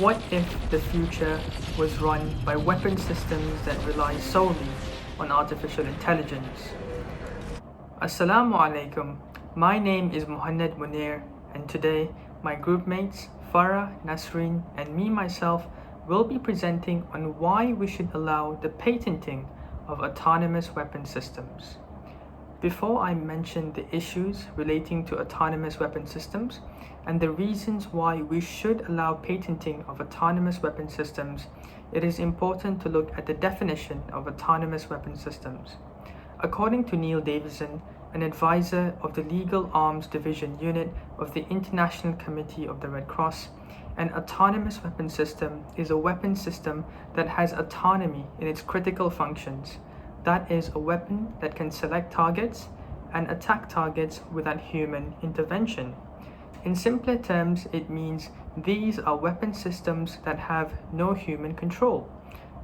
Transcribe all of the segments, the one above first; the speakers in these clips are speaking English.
What if the future was run by weapon systems that rely solely on artificial intelligence? Assalamu alaikum. My name is Muhammad Munir, and today my groupmates Farah, Nasreen, and me myself will be presenting on why we should allow the patenting of autonomous weapon systems. Before I mention the issues relating to autonomous weapon systems and the reasons why we should allow patenting of autonomous weapon systems, it is important to look at the definition of autonomous weapon systems. According to Neil Davison, an advisor of the Legal Arms Division Unit of the International Committee of the Red Cross, an autonomous weapon system is a weapon system that has autonomy in its critical functions. That is, a weapon that can select targets and attack targets without human intervention. In simpler terms, it means these are weapon systems that have no human control.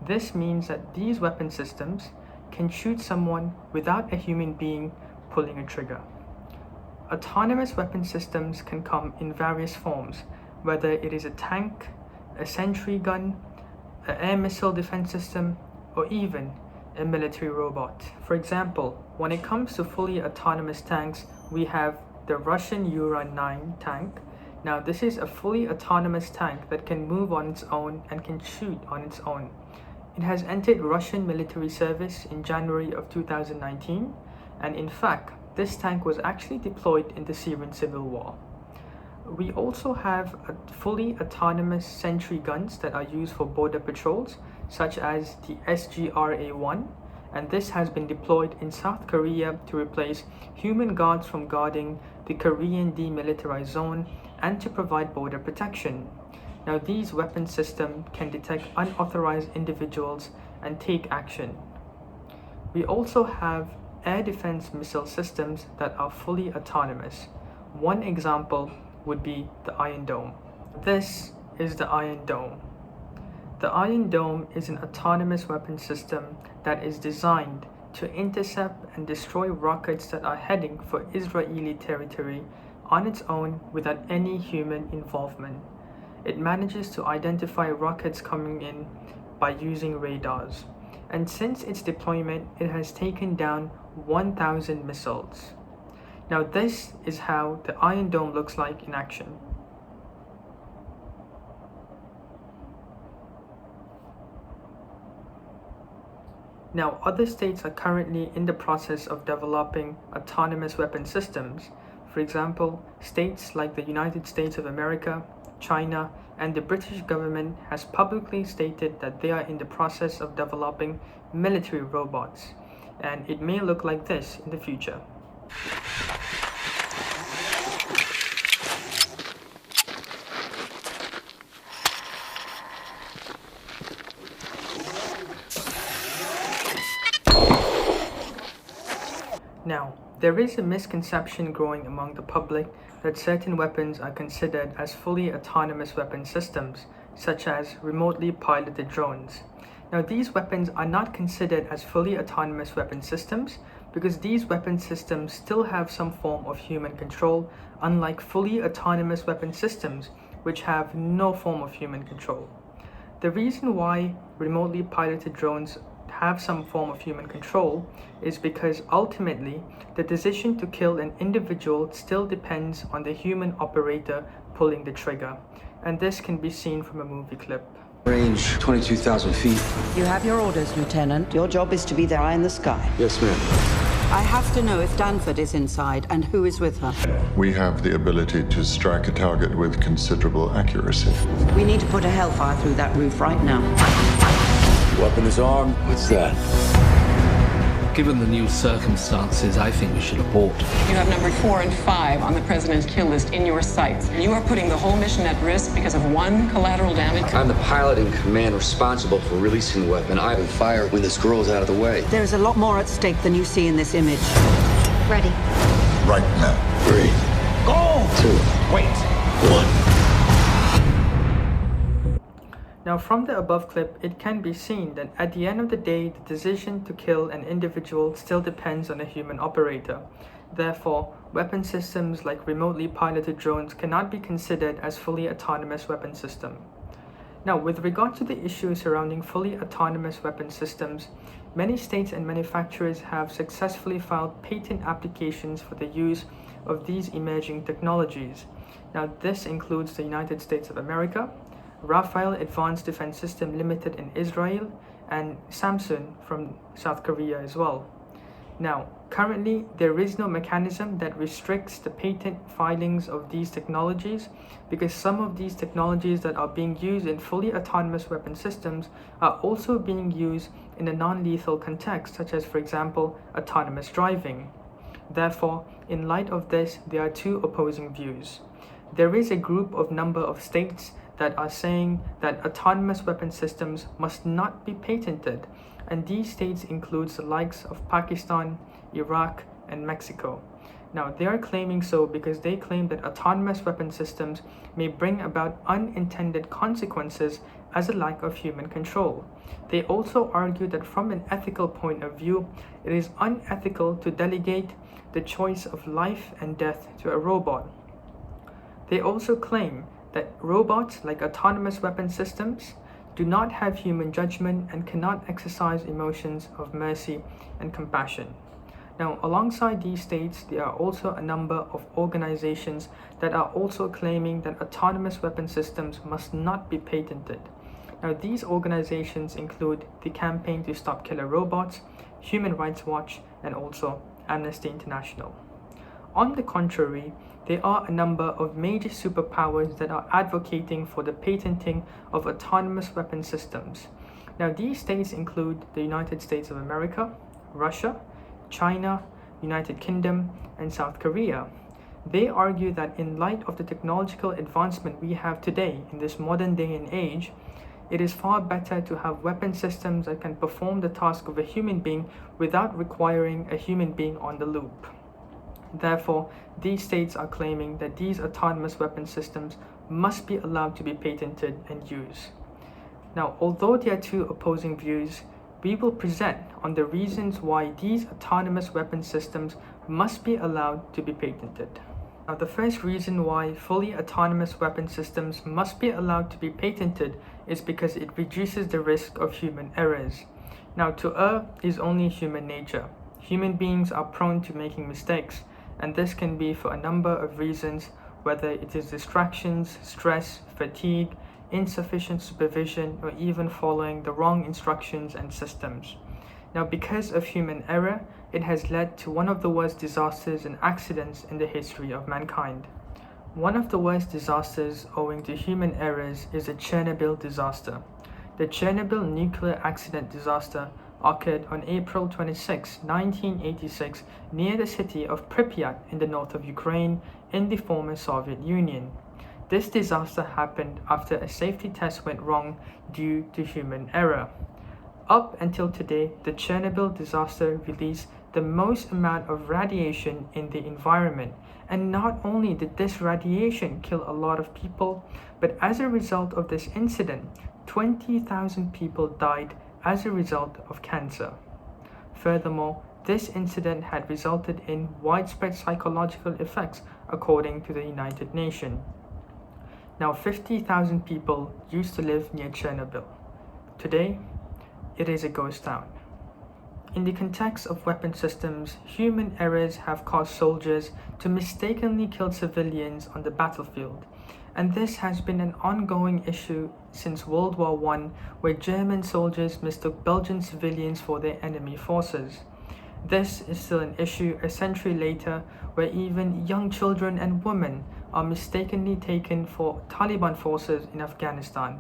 This means that these weapon systems can shoot someone without a human being pulling a trigger. Autonomous weapon systems can come in various forms, whether it is a tank, a sentry gun, an air missile defense system, or even a military robot. For example, when it comes to fully autonomous tanks, we have the Russian Ura-9 tank. Now, this is a fully autonomous tank that can move on its own and can shoot on its own. It has entered Russian military service in January of 2019, and in fact, this tank was actually deployed in the Syrian civil war. We also have fully autonomous sentry guns that are used for border patrols, such as the SGR-A1, and this has been deployed in South Korea to replace human guards from guarding the Korean demilitarized zone and to provide border protection. Now, these weapon systems can detect unauthorized individuals and take action. We also have air defense missile systems that are fully autonomous. One example would be the Iron Dome. This is the Iron Dome. The Iron Dome is an autonomous weapon system that is designed to intercept and destroy rockets that are heading for Israeli territory on its own without any human involvement. It manages to identify rockets coming in by using radars. And since its deployment, it has taken down 1,000 missiles. Now, this is how the Iron Dome looks like in action. Now, other states are currently in the process of developing autonomous weapon systems. For example, states like the United States of America, China, and the British government has publicly stated that they are in the process of developing military robots, and it may look like this in the future. Now, there is a misconception growing among the public that certain weapons are considered as fully autonomous weapon systems, such as remotely piloted drones. Now, these weapons are not considered as fully autonomous weapon systems because these weapon systems still have some form of human control, unlike fully autonomous weapon systems, which have no form of human control. The reason why remotely piloted drones have some form of human control is because ultimately the decision to kill an individual still depends on the human operator pulling the trigger, and this can be seen from a movie clip. Range 22,000 feet. You have your orders, Lieutenant. Your job is to be the eye in the sky. Yes, ma'am. I have to know if Danford is inside and who is with her. We have the ability to strike a target with considerable accuracy. We need to put a Hellfire through that roof right now. Weapon is armed. What's that? Given the new circumstances, I think we should abort. You have number 4 and 5 on the president's kill list in your sights. You are putting the whole mission at risk because of one collateral damage. I'm the pilot in command responsible for releasing the weapon. I will fire when this girl is out of the way. There's a lot more at stake than you see in this image. Ready. Right now. 3, Go! 2, Wait! 1. Now, from the above clip, it can be seen that at the end of the day, the decision to kill an individual still depends on a human operator. Therefore, weapon systems like remotely piloted drones cannot be considered as fully autonomous weapon system. Now, with regard to the issue surrounding fully autonomous weapon systems, many states and manufacturers have successfully filed patent applications for the use of these emerging technologies. Now, this includes the United States of America, Rafael Advanced Defense System Limited in Israel, and Samsung from South Korea as well. Now, currently, there is no mechanism that restricts the patent filings of these technologies because some of these technologies that are being used in fully autonomous weapon systems are also being used in a non-lethal context, such as, for example, autonomous driving. Therefore, in light of this, there are two opposing views. There is a number of states that are saying that autonomous weapon systems must not be patented, and these states include the likes of Pakistan, Iraq, and Mexico. Now, they are claiming so because they claim that autonomous weapon systems may bring about unintended consequences as a lack of human control. They also argue that from an ethical point of view, it is unethical to delegate the choice of life and death to a robot. They also claim that robots, like autonomous weapon systems, do not have human judgment and cannot exercise emotions of mercy and compassion. Now, alongside these states, there are also a number of organizations that are also claiming that autonomous weapon systems must not be patented. Now, these organizations include the Campaign to Stop Killer Robots, Human Rights Watch, and also Amnesty International. On the contrary, there are a number of major superpowers that are advocating for the patenting of autonomous weapon systems. Now, these states include the United States of America, Russia, China, United Kingdom, and South Korea. They argue that in light of the technological advancement we have today in this modern day and age, it is far better to have weapon systems that can perform the task of a human being without requiring a human being on the loop. Therefore, these states are claiming that these autonomous weapon systems must be allowed to be patented and used. Now, although there are two opposing views, we will present on the reasons why these autonomous weapon systems must be allowed to be patented. Now, the first reason why fully autonomous weapon systems must be allowed to be patented is because it reduces the risk of human errors. Now, to err is only human nature. Human beings are prone to making mistakes, and this can be for a number of reasons, whether it is distractions, stress, fatigue, insufficient supervision, or even following the wrong instructions and systems. Now, because of human error, it has led to one of the worst disasters and accidents in the history of mankind. One of the worst disasters owing to human errors is the Chernobyl disaster. The Chernobyl nuclear accident disaster occurred on April 26, 1986, near the city of Pripyat in the north of Ukraine in the former Soviet Union. This disaster happened after a safety test went wrong due to human error. Up until today, the Chernobyl disaster released the most amount of radiation in the environment, and not only did this radiation kill a lot of people, but as a result of this incident, 20,000 people died as a result of cancer. Furthermore, this incident had resulted in widespread psychological effects according to the United Nations. Now, 50,000 people used to live near Chernobyl. Today, it is a ghost town. In the context of weapon systems, human errors have caused soldiers to mistakenly kill civilians on the battlefield, and this has been an ongoing issue since World War I, where German soldiers mistook Belgian civilians for their enemy forces. This is still an issue a century later, where even young children and women are mistakenly taken for Taliban forces in Afghanistan.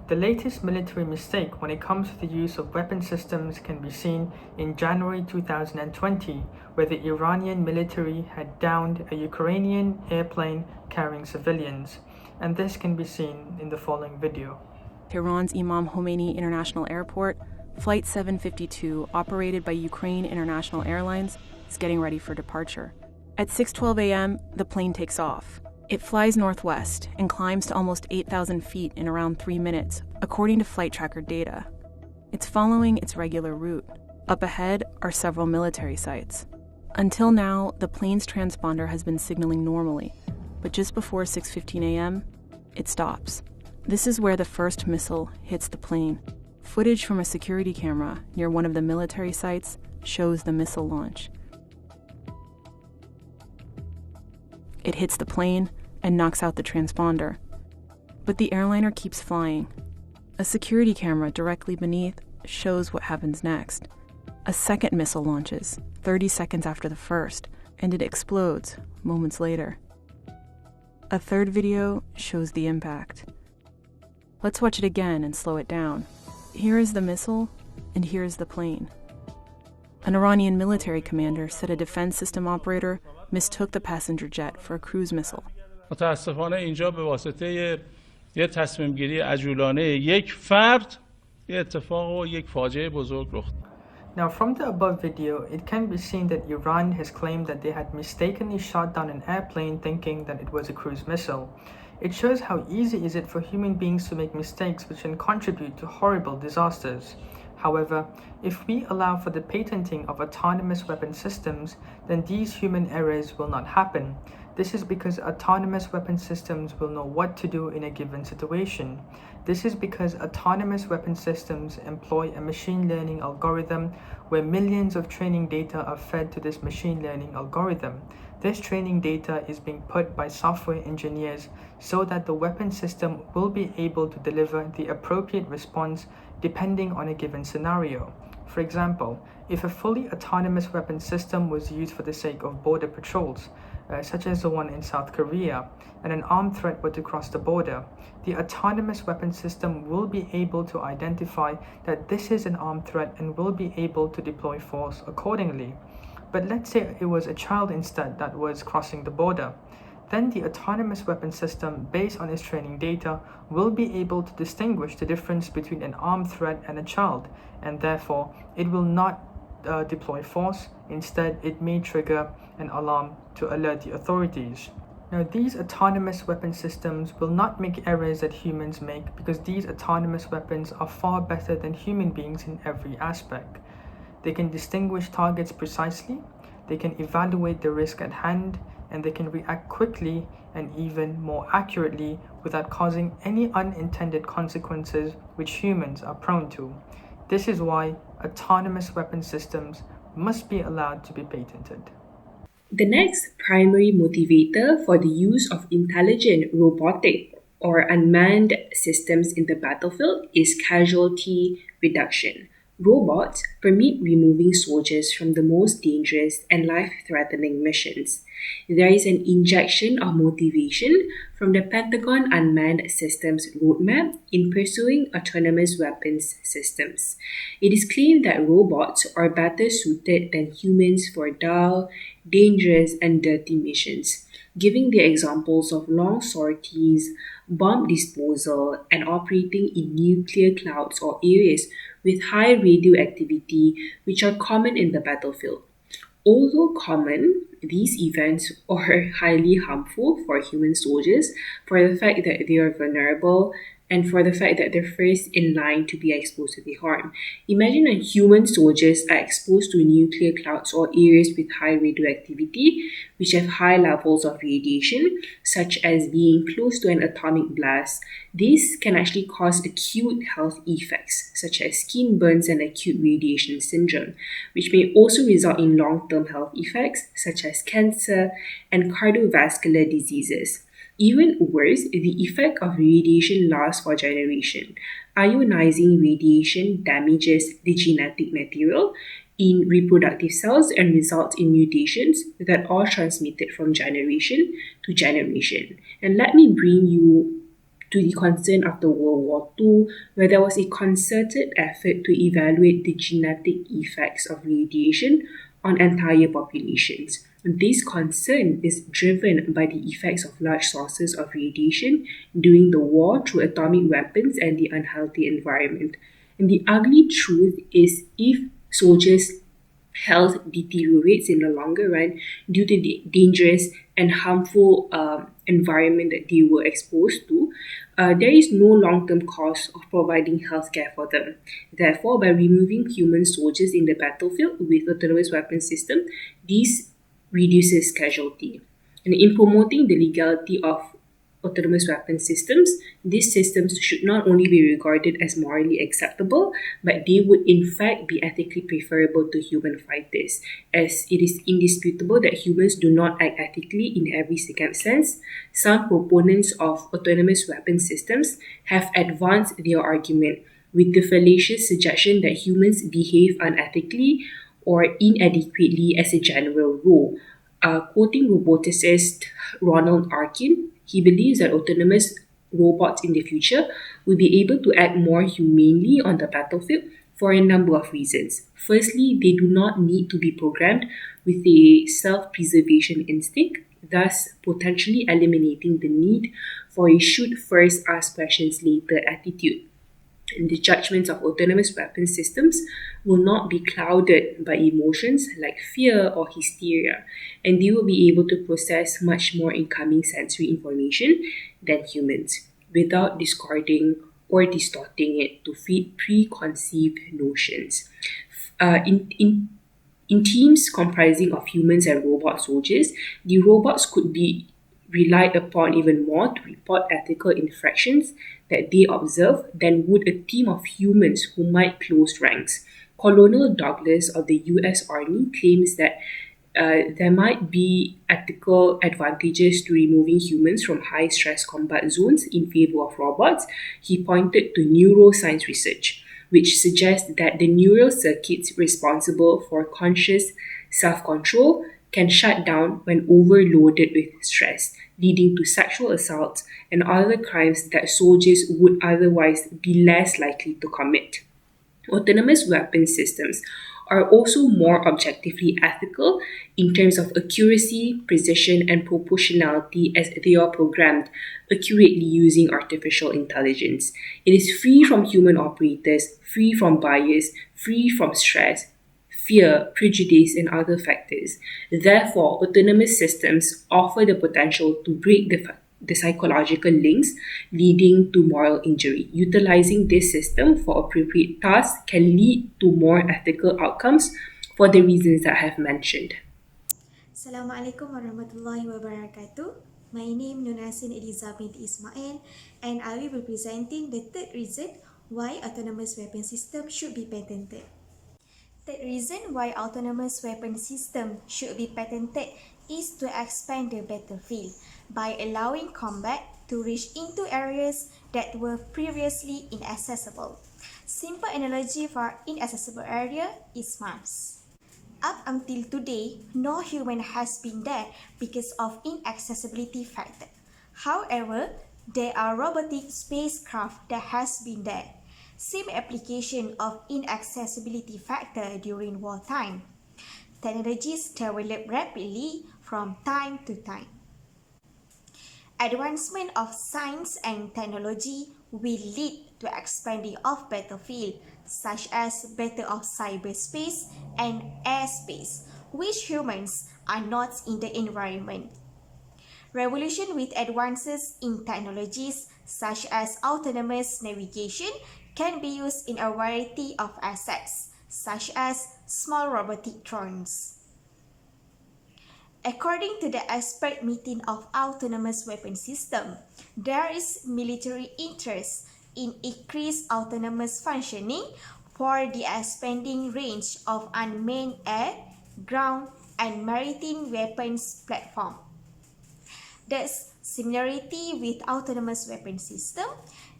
The latest military mistake when it comes to the use of weapon systems can be seen in January 2020, where the Iranian military had downed a Ukrainian airplane carrying civilians, and this can be seen in the following video. Tehran's Imam Khomeini International Airport, Flight 752, operated by Ukraine International Airlines, is getting ready for departure. At 6:12 a.m., the plane takes off. It flies northwest and climbs to almost 8,000 feet in around 3 minutes, according to flight tracker data. It's following its regular route. Up ahead are several military sites. Until now, the plane's transponder has been signaling normally, but just before 6:15 a.m., it stops. This is where the first missile hits the plane. Footage from a security camera near one of the military sites shows the missile launch. It hits the plane and knocks out the transponder. But the airliner keeps flying. A security camera directly beneath shows what happens next. A second missile launches, 30 seconds after the first, and it explodes moments later. A third video shows the impact. Let's watch it again and slow it down. Here is the missile, and here is the plane. An Iranian military commander said a defense system operator mistook the passenger jet for a cruise missile. متاسفانه اینجا به واسطه یه تصمیم گیری عجولانه یک فرد یه اتفاق و یک فاجعه بزرگ رخ داد. Now, from the above video, it can be seen that Iran has claimed that they had mistakenly shot down an airplane thinking that it was a cruise missile. It shows how easy is it for human beings to make mistakes which can contribute to horrible disasters. However, if we allow for the patenting of autonomous weapon systems, then these human errors will not happen. This is because autonomous weapon systems will know what to do in a given situation. This is because autonomous weapon systems employ a machine learning algorithm where millions of training data are fed to this machine learning algorithm. This training data is being put by software engineers so that the weapon system will be able to deliver the appropriate response depending on a given scenario. For example, if a fully autonomous weapon system was used for the sake of border patrols, such as the one in South Korea, and an armed threat were to cross the border, the autonomous weapon system will be able to identify that this is an armed threat and will be able to deploy force accordingly. But let's say it was a child instead that was crossing the border. Then the autonomous weapon system, based on its training data, will be able to distinguish the difference between an armed threat and a child, and therefore it will not deploy force. Instead, it may trigger an alarm to alert the authorities. Now, these autonomous weapon systems will not make errors that humans make because these autonomous weapons are far better than human beings in every aspect. They can distinguish targets precisely, they can evaluate the risk at hand, and they can react quickly and even more accurately without causing any unintended consequences which humans are prone to. This is why autonomous weapon systems must be allowed to be patented. The next primary motivator for the use of intelligent robotic or unmanned systems in the battlefield is casualty reduction. Robots permit removing soldiers from the most dangerous and life-threatening missions. There is an injection of motivation from the Pentagon Unmanned Systems Roadmap in pursuing autonomous weapons systems. It is claimed that robots are better suited than humans for dull, dangerous, and dirty missions, giving the examples of long sorties, bomb disposal, and operating in nuclear clouds or areas with high radioactivity, which are common in the battlefield. Although common, these events are highly harmful for human soldiers for the fact that they are vulnerable and for the fact that they're first in line to be exposed to the harm. Imagine that human soldiers are exposed to nuclear clouds or areas with high radioactivity, which have high levels of radiation, such as being close to an atomic blast. This can actually cause acute health effects, such as skin burns and acute radiation syndrome, which may also result in long-term health effects, such as cancer and cardiovascular diseases. Even worse, the effect of radiation lasts for generations. Ionizing radiation damages the genetic material in reproductive cells and results in mutations that are transmitted from generation to generation. And let me bring you to the concern after World War II, where there was a concerted effort to evaluate the genetic effects of radiation on entire populations. This concern is driven by the effects of large sources of radiation during the war through atomic weapons and the unhealthy environment. And the ugly truth is, if soldiers' health deteriorates in the longer run due to the dangerous and harmful environment that they were exposed to, there is no long-term cost of providing healthcare for them. Therefore, by removing human soldiers in the battlefield with autonomous weapon system, this reduces casualty. And in promoting the legality of autonomous weapon systems, these systems should not only be regarded as morally acceptable, but they would in fact be ethically preferable to human fighters, as it is indisputable that humans do not act ethically in every circumstance. Some proponents of autonomous weapon systems have advanced their argument with the fallacious suggestion that humans behave unethically or inadequately as a general rule. Quoting roboticist Ronald Arkin, he believes that autonomous robots in the future will be able to act more humanely on the battlefield for a number of reasons. Firstly, they do not need to be programmed with a self-preservation instinct, thus potentially eliminating the need for a shoot first, ask questions later attitude. And the judgments of autonomous weapon systems will not be clouded by emotions like fear or hysteria, and they will be able to process much more incoming sensory information than humans without discarding or distorting it to feed preconceived notions. In teams comprising of humans and robot soldiers, the robots could be relied upon even more to report ethical infractions that they observe than would a team of humans who might close ranks. Colonel Douglas of the US Army claims that there might be ethical advantages to removing humans from high-stress combat zones in favor of robots. He pointed to neuroscience research, which suggests that the neural circuits responsible for conscious self-control can shut down when overloaded with stress, leading to sexual assaults and other crimes that soldiers would otherwise be less likely to commit. Autonomous weapon systems are also more objectively ethical in terms of accuracy, precision, and proportionality as they are programmed accurately using artificial intelligence. It is free from human operators, free from bias, free from stress, fear, prejudice, and other factors. Therefore, autonomous systems offer the potential to break the psychological links leading to moral injury. Utilizing this system for appropriate tasks can lead to more ethical outcomes for the reasons that I have mentioned. Assalamualaikum warahmatullahi wabarakatuh. My name is Nunasin Eliza binti Ismail, and I will be presenting the third reason why autonomous weapon system should be patented. The reason why autonomous weapon system should be patented is to expand the battlefield by allowing combat to reach into areas that were previously inaccessible. Simple analogy for inaccessible area is Mars. Up until today, no human has been there because of inaccessibility factor. However, there are robotic spacecraft that has been there. Same application of inaccessibility factor during wartime. Technologies develop rapidly from time to time. Advancement of science and technology will lead to expanding of battlefield, such as battle of cyberspace and airspace, which humans are not in the environment. Revolution with advances in technologies such as autonomous navigation can be used in a variety of assets, such as small robotic drones. According to the expert meeting of autonomous weapon system, there is military interest in increased autonomous functioning for the expanding range of unmanned air, ground, and maritime weapons platform. Thus, similarity with autonomous weapon system,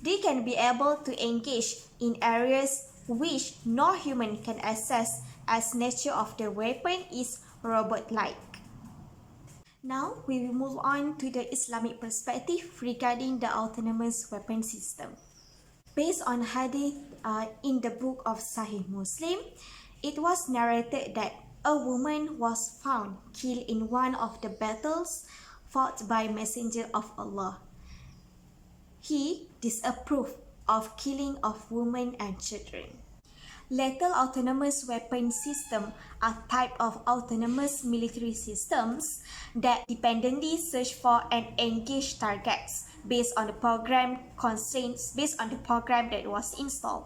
they can be able to engage in areas which no human can access as nature of the weapon is robot-like. Now, we will move on to the Islamic perspective regarding the autonomous weapon system. Based on hadith in the book of Sahih Muslim, it was narrated that a woman was found killed in one of the battles fought by Messenger of Allah. He disapproved of killing of women and children. Lethal autonomous weapon systems are type of autonomous military systems that dependently search for and engage targets based on the program constraints based on the program that was installed.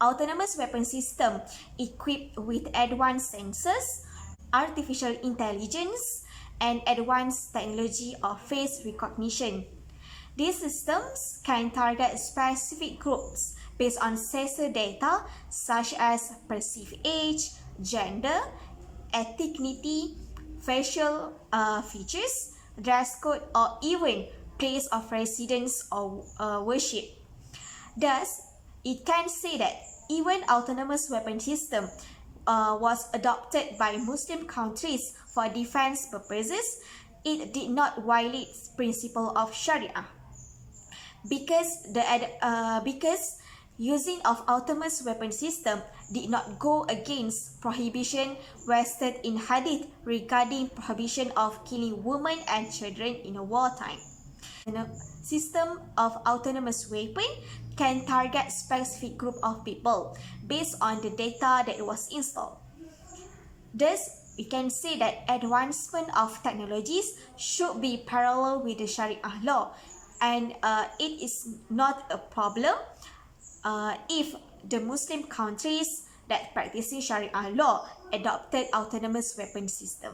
Autonomous weapon system equipped with advanced sensors, artificial intelligence, and advanced technology of face recognition. These systems can target specific groups based on sensor data such as perceived age, gender, ethnicity, facial features, dress code, or even place of residence or worship. Thus, it can say that even autonomous weapon system was adopted by Muslim countries for defense purposes, it did not violate principle of Sharia. Because using of autonomous weapon system did not go against prohibition vested in hadith regarding prohibition of killing women and children in a wartime. The system of autonomous weapon can target specific group of people based on the data that was installed. Thus, we can say that advancement of technologies should be parallel with the Sharia law, and it is not a problem if the Muslim countries that practicing Sharia law adopted autonomous weapon system.